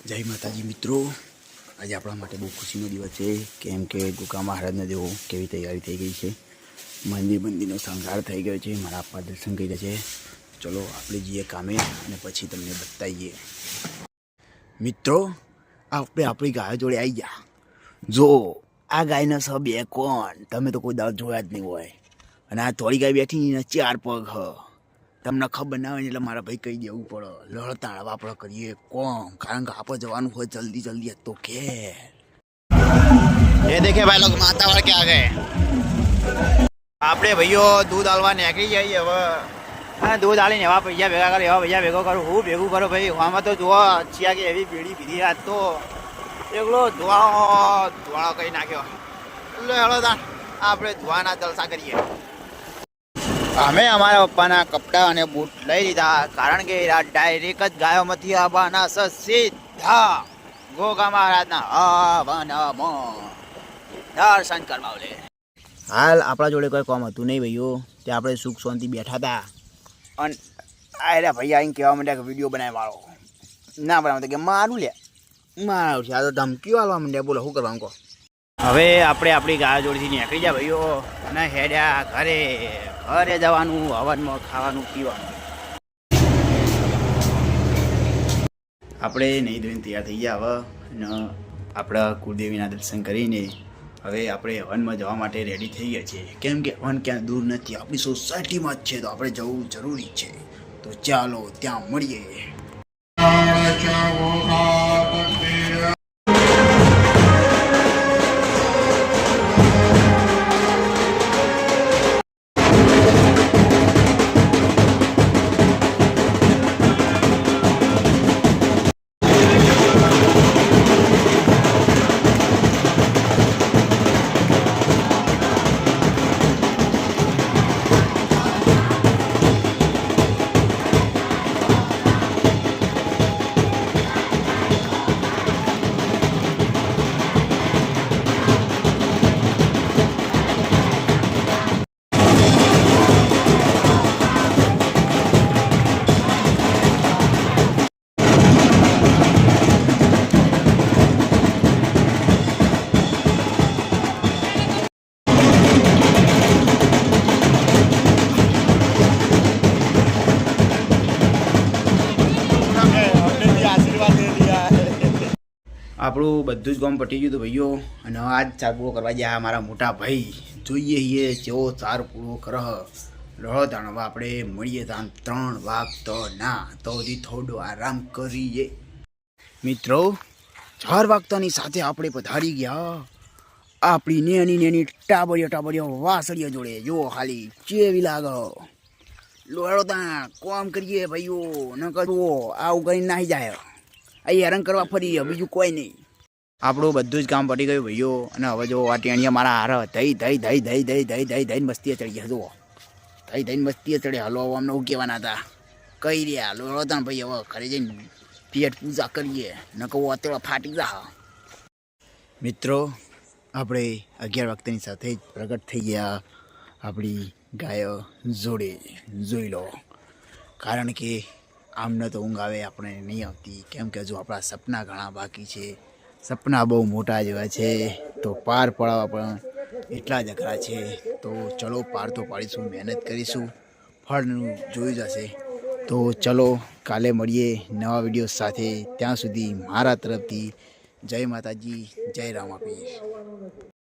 જય માતાજી મિત્રો, આજે આપણા માટે બહુ ખુશીનો દિવસ છે. કેમ કે ગોગા મહારાજને જેવો કેવી તૈયારી થઈ ગઈ છે. મંદિરનો શણગાર થઈ ગયો છે. મારા આપા દર્શન કરી રહ્યા છે. ચલો આપણે જઈએ કામે અને પછી તમને બતાવીએ. મિત્રો, આપણે આપણી ગાય જોડે આવી ગયા. જો આ ગાયના સ બે કોણ, તમે તો કોઈ દાવ જોયા જ નહીં હોય. અને આ થોડી ગાય બેઠી ને 4 પગ હ. તમને ખબર ના હોય એટલે મારા ભાઈ કહી દેવું પડે. લડતા આપણે કરીએ કોમ, કારણ કે આપણે જવાનું હોય જલ્દી જલ્દી તો કે ये देखे भाई लोग माता वाले के आ गए. આપણે ભાઈઓ દૂધ આલવા નીકળી જઈએ હવે. હા, દૂધ આલીને એવા પૈસા ભેગા કરે, એવા પૈસા ભેગો કરું. હું ભેગું કરું ભાઈ. આમાં તો જોવા છીએ કે એવી પીડી પીધી આજ તો એકલો ધોળો કરી નાખ્યો. એટલે હેલો તાણ આપણે ધોવાના જલસા કરીએ. અમે અમારા પપ્પાના કપડાં અને બૂટ લઈ લીધા, કારણ કે ડાયરેક્ટ જ ગાયોમાંથી આવવાના છે સીધા ગોગા મહારાજના હવનમાં દર્શન કરવા. હાલ આપણા જોડે કોઈ કામ હતું નહીં ભાઈઓ, તે આપણે સુખ શાંતિ બેઠા હતા. અને આ ભાઈ આવીને કહેવા માંડ્યા કે વિડીયો બનાવી વાળો ના બનાવતા કે મારું લે મારું છે. આ તો ધમકીઓ આવવા માંડ્યા. બોલો શું કરવાનું કહો. હવે આપણે આપણી ગાયો જોડેથી નીકળી જાય ભાઈઓ અને હેડ્યા ઘરે જવાનું, હવનમાં ખાવાનું પીવાનું. આપણે નહીં ધોઈને તૈયાર થઈ ગયા હવે, અને આપણા કુળદેવીના દર્શન કરીને હવે આપણે હવનમાં જવા માટે રેડી થઈ ગયા છીએ. કેમ કે હવન ક્યાં દૂર નથી, આપણી સોસાયટીમાં જ છે, તો આપણે જવું જરૂરી છે. તો ચાલો ત્યાં મળીએ. આપણું બધું જ કામ પટી ગયું હતું ભાઈઓ, અને આજ ચાર પૂરો કરવા ગયા મારા મોટા ભાઈ. જોઈએ છીએ જેવો ચાર પૂરો કરે રહો તાણ. હવે આપણે મળીએ તાણ 3 વાગતા તો હજી થોડો આરામ કરીએ. મિત્રો, 4 વાગતાની સાથે આપણે પધારી ગયા આપણી નેની ટાબરીઓ વાસળીઓ જોડે. જો ખાલી ચેવી લાગે. લોડો તાણ કોમ કરીએ ભાઈઓ, ન કરવો આવું કરીને નાહી જાય. અહીં હેરાન કરવા ફરી, બીજું કોઈ નહીં. આપણું બધું જ કામ પડી ગયું ભાઈઓ, અને હવે જો આ ટેણીયા મારા હાર ધઈ મસ્તીએ ચડી ગયા. જુઓ ધઈ મસ્તીએ ચડે. હલો અમને હું કહેવાના હતા કઈ રહ્યા. હલો હતા ભાઈ, હવે ઘરે જઈને પેટ પૂજા કરીએ, ન કહું અત્યારે ફાટી જા. મિત્રો, આપણે 11 વાગતાની સાથે જ પ્રગટ થઈ ગયા આપણી ગાયો જોડે. જોઈ લો, કારણ કે આમને તો ઊંઘ આવે, આપણે નહીં આવતી. કેમ કે જો આપણા સપના ઘણા બાકી છે. સપના બહુ મોટા જેવા છે, તો પાર પાડવા પણ એટલા જ અઘરા છે. તો ચલો પાર તો પાડીશું, મહેનત કરીશું, ફળનું જોઈ જશે. તો ચલો કાલે મળીએ નવા વિડીયો સાથે. ત્યાં સુધી મારા તરફથી જય માતાજી, જય રામાપીર.